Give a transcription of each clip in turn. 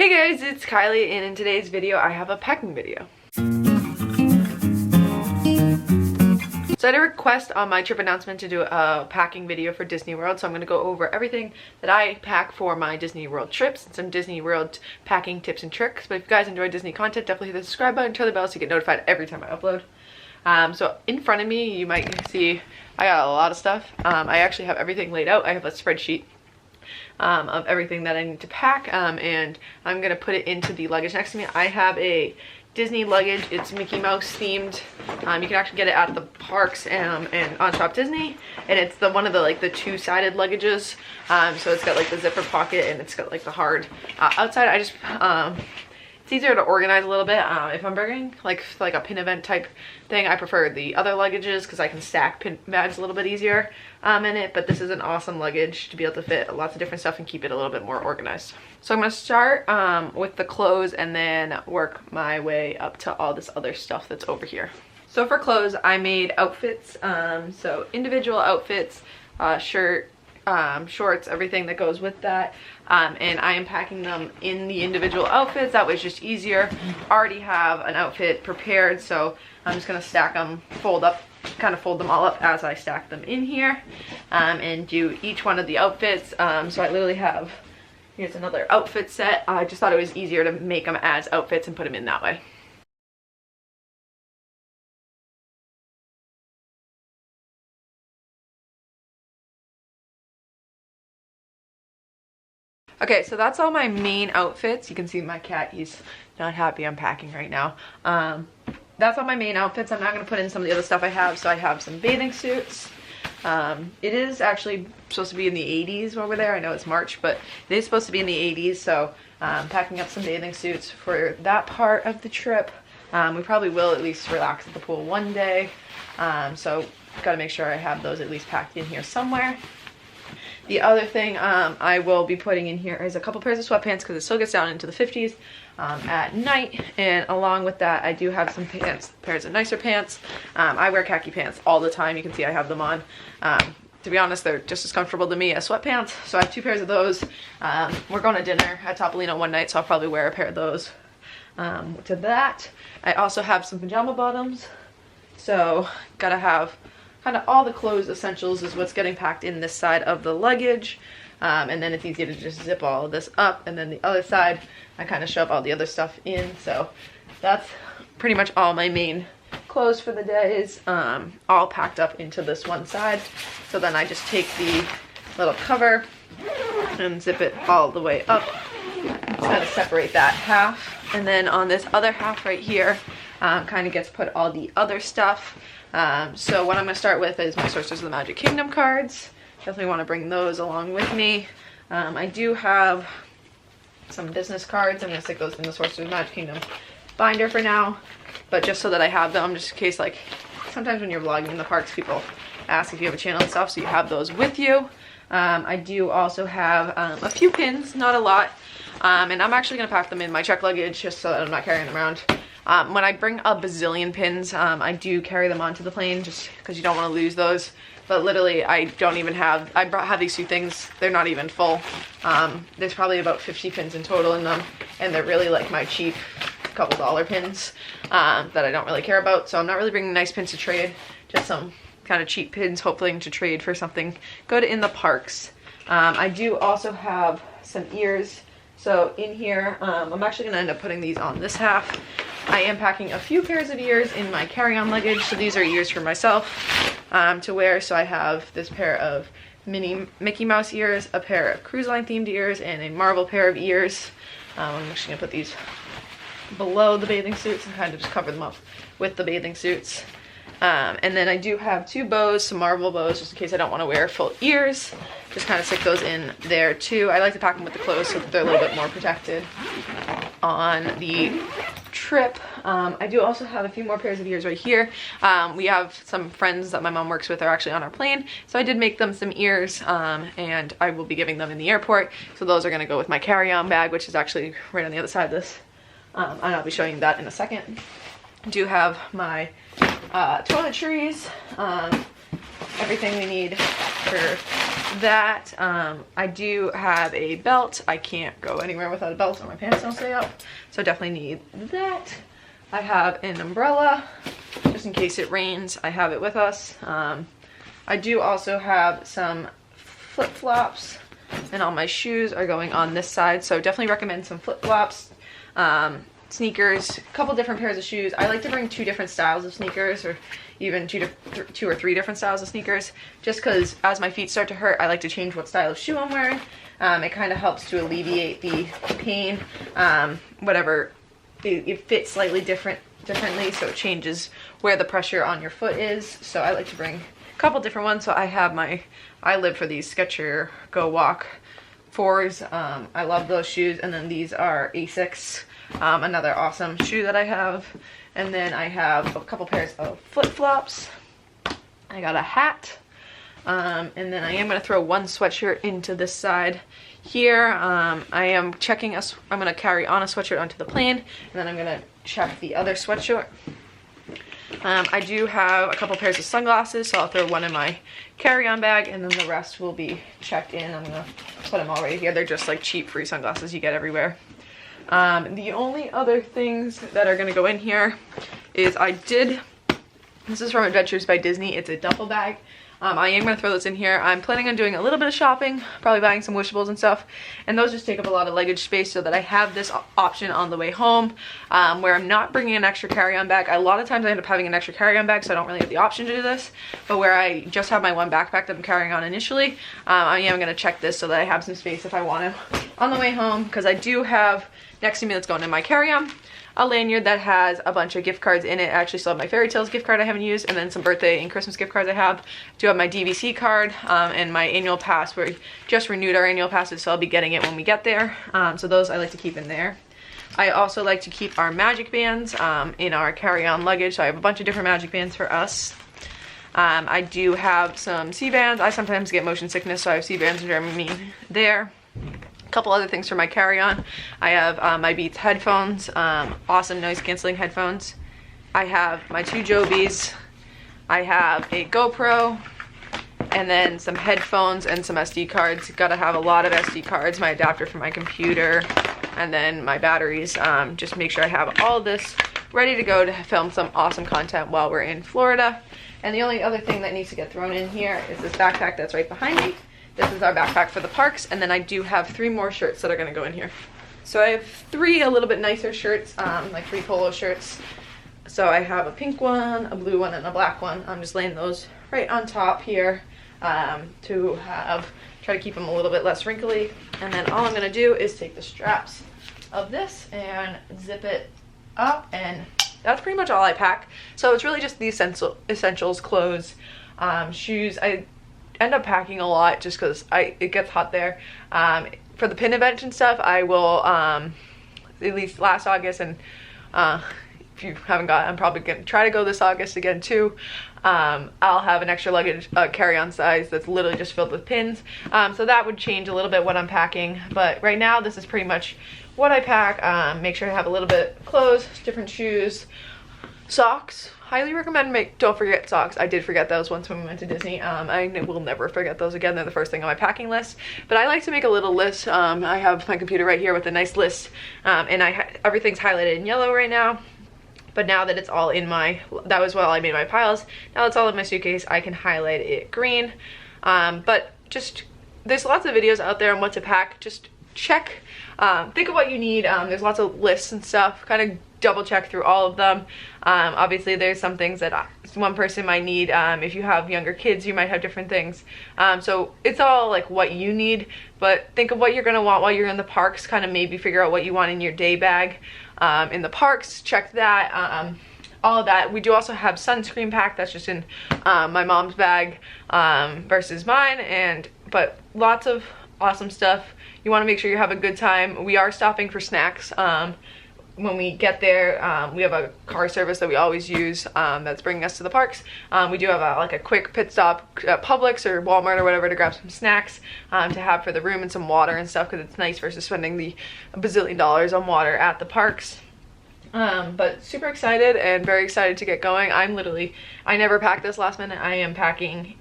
Hey guys, it's Kylie, and in today's video I have a packing video. So I had a request on my trip announcement to do a packing video for Disney World, so I'm going to go over everything that I pack for my Disney World trips and some Disney World packing tips and tricks. But if you guys enjoy Disney content, definitely hit the subscribe button, turn the bell so you get notified every time I upload. So in front of me you might see I got a lot of stuff. I actually have everything laid out. I have a spreadsheet of everything that I need to pack, and I'm gonna put it into the luggage next to me. I have a Disney luggage. It's Mickey Mouse themed. You can actually get it at the parks and on Shop Disney, and it's one of the two-sided luggages. So it's got like the zipper pocket and it's got like the hard outside. I just it's easier to organize a little bit. If I'm bringing like a pin event type thing, I prefer the other luggages because I can stack pin bags a little bit easier in it. But this is an awesome luggage to be able to fit lots of different stuff and keep it a little bit more organized. So I'm going to start with the clothes and then work my way up to all this other stuff that's over here. So for clothes, I made outfits. So individual outfits, shirt, shorts, everything that goes with that, and I am packing them in the individual outfits. That way it's just easier. I already have an outfit prepared, so I'm just gonna stack them, kind of fold them all up as I stack them in here, and do each one of the outfits. So I literally have, here's another outfit set. I just thought it was easier to make them as outfits and put them in that way. Okay, so that's all my main outfits. You can see my cat, he's not happy I'm packing right now. That's all my main outfits. I'm not going to put in some of the other stuff I have. So I have some bathing suits. It is actually supposed to be in the 80s over there. I know it's March, but it is supposed to be in the 80s. So packing up some bathing suits for that part of the trip. We probably will at least relax at the pool one day. So got to make sure I have those at least packed in here somewhere. The other thing I will be putting in here is a couple pairs of sweatpants because it still gets down into the 50s at night. And along with that, I do have some pairs of nicer pants. I wear khaki pants all the time. You can see I have them on. To be honest, they're just as comfortable to me as sweatpants. So I have two pairs of those. We're going to dinner at Topolino one night, so I'll probably wear a pair of those to that. I also have some pajama bottoms. So gotta have kind of all the clothes essentials is what's getting packed in this side of the luggage, and then it's easy to just zip all of this up, and then the other side I kind of shove all the other stuff in. So that's pretty much all my main clothes for the days, all packed up into this one side. So then I just take the little cover and zip it all the way up, kind of separate that half, and then on this other half right here kind of gets put all the other stuff. So what I'm going to start with is my Sorcerers of the Magic Kingdom cards. Definitely want to bring those along with me. I do have some business cards. I'm going to stick those in the Sorcerers of the Magic Kingdom binder for now, but just so that I have them, just in case, like sometimes when you're vlogging in the parks, people ask if you have a channel and stuff, so you have those with you. I do also have a few pins, not a lot, and I'm actually going to pack them in my check luggage just so that I'm not carrying them around. When I bring a bazillion pins, I do carry them onto the plane just because you don't want to lose those. But literally, I don't even have, I have these two things, they're not even full. There's probably about 50 pins in total in them, and they're really like my cheap couple dollar pins that I don't really care about. So I'm not really bringing nice pins to trade, just some kind of cheap pins, hoping to trade for something good in the parks. I do also have some ears. So in here, I'm actually going to end up putting these on this half. I am packing a few pairs of ears in my carry-on luggage. So these are ears for myself to wear. So I have this pair of mini Mickey Mouse ears, a pair of cruise line themed ears, and a Marvel pair of ears. I'm actually going to put these below the bathing suits and kind of just cover them up with the bathing suits. And then I do have two bows, some Marvel bows, just in case I don't want to wear full ears. Just kind of stick those in there too. I like to pack them with the clothes so that they're a little bit more protected on the trip. I do also have a few more pairs of ears right here. We have some friends that my mom works with are actually on our plane, so I did make them some ears, and I will be giving them in the airport. So those are going to go with my carry-on bag, which is actually right on the other side of this, and I'll be showing you that in a second. I do have my toiletries, everything we need for that. I do have a belt. I can't go anywhere without a belt or my pants don't stay up, so definitely need that. I have an umbrella just in case it rains. I have it with us. I do also have some flip-flops, and all my shoes are going on this side, so definitely recommend some flip-flops, sneakers, a couple different pairs of shoes. I like to bring 2 different styles of sneakers, or even 2 or 3 different styles of sneakers, just because as my feet start to hurt, I like to change what style of shoe I'm wearing. It kind of helps to alleviate the pain, whatever. It fits slightly differently, so it changes where the pressure on your foot is. So I like to bring a couple different ones. So I have I live for these Skechers Go Walk 4s. I love those shoes. And then these are Asics, another awesome shoe that I have. And then I have a couple pairs of flip-flops. I got a hat. And then I am going to throw one sweatshirt into this side here. I am checking I'm going to carry on a sweatshirt onto the plane, and then I'm going to check the other sweatshirt. I do have a couple pairs of sunglasses, so I'll throw one in my carry-on bag, and then the rest will be checked in. I'm going to put them all right here. They're just like cheap free sunglasses you get everywhere. The only other things that are going to go in here is this is from Adventures by Disney. It's a duffel bag. I am going to throw those in here. I'm planning on doing a little bit of shopping, probably buying some Wishables and stuff, and those just take up a lot of luggage space, so that I have this option on the way home, where I'm not bringing an extra carry-on bag. A lot of times I end up having an extra carry-on bag, so I don't really have the option to do this, but where I just have my one backpack that I'm carrying on initially, I am going to check this so that I have some space if I want to on the way home, because I do have next to me that's going in my carry-on a lanyard that has a bunch of gift cards in it. I actually still have my Fairy Tales gift card I haven't used, and then some birthday and Christmas gift cards I have. I do have my DVC card, and my annual pass. We just renewed our annual passes, so I'll be getting it when we get there. So those I like to keep in there. I also like to keep our magic bands in our carry-on luggage, so I have a bunch of different magic bands for us. I do have some C-bands. I sometimes get motion sickness, so I have C-bands for me there. Couple other things for my carry-on. I have my Beats headphones, awesome noise canceling headphones. I have my 2 Jobies. I have a GoPro, and then some headphones and some SD cards. Gotta have a lot of SD cards, my adapter for my computer, and then my batteries. Just make sure I have all of this ready to go to film some awesome content while we're in Florida. And the only other thing that needs to get thrown in here is this backpack that's right behind me. This is our backpack for the parks, and then I do have 3 more shirts that are going to go in here. So I have 3 a little bit nicer shirts, like 3 polo shirts. So I have a pink one, a blue one, and a black one. I'm just laying those right on top here to try to keep them a little bit less wrinkly. And then all I'm going to do is take the straps of this and zip it up, and that's pretty much all I pack. So it's really just the essentials, clothes, shoes. I end up packing a lot just because it gets hot there. For the pin event and stuff, I will at least last August, and if you haven't got, I'm probably gonna try to go this August again too. I'll have an extra luggage carry-on size that's literally just filled with pins, so that would change a little bit what I'm packing, but right now this is pretty much what I pack. Make sure I have a little bit of clothes, different shoes, socks. Highly recommend don't forget socks. I did forget those once when we went to Disney. I will never forget those again. They're the first thing on my packing list. But I like to make a little list. I have my computer right here with a nice list, and everything's highlighted in yellow right now. But now that it's all in that was while I made my piles. Now it's all in my suitcase, I can highlight it green. But just, there's lots of videos out there on what to pack. Just check, think of what you need. There's lots of lists and stuff. Kind of double check through all of them. Obviously there's some things that one person might need. If you have younger kids, you might have different things. So it's all like what you need, but think of what you're gonna want while you're in the parks. Kind of maybe figure out what you want in your day bag in the parks. Check that. All of that. We do also have sunscreen pack that's just in my mom's bag versus mine, but lots of awesome stuff. You want to make sure you have a good time. We are stopping for snacks. When we get there, we have a car service that we always use that's bringing us to the parks. We do have a quick pit stop at Publix or Walmart or whatever to grab some snacks to have for the room and some water and stuff, because it's nice versus spending the bazillion dollars on water at the parks. But super excited and very excited to get going. I never pack this last minute. I am packing.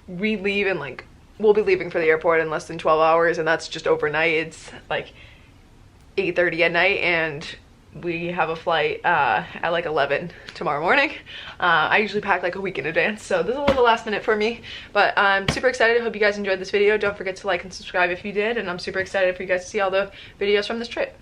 We leave in like we'll be leaving for the airport in less than 12 hours, and that's just overnight. It's like 8:30 at night, and we have a flight at like 11 tomorrow morning. I usually pack like a week in advance, so this is a little last minute for me, but I'm super excited. I hope you guys enjoyed this video. Don't forget to like and subscribe if you did, and I'm super excited for you guys to see all the videos from this trip.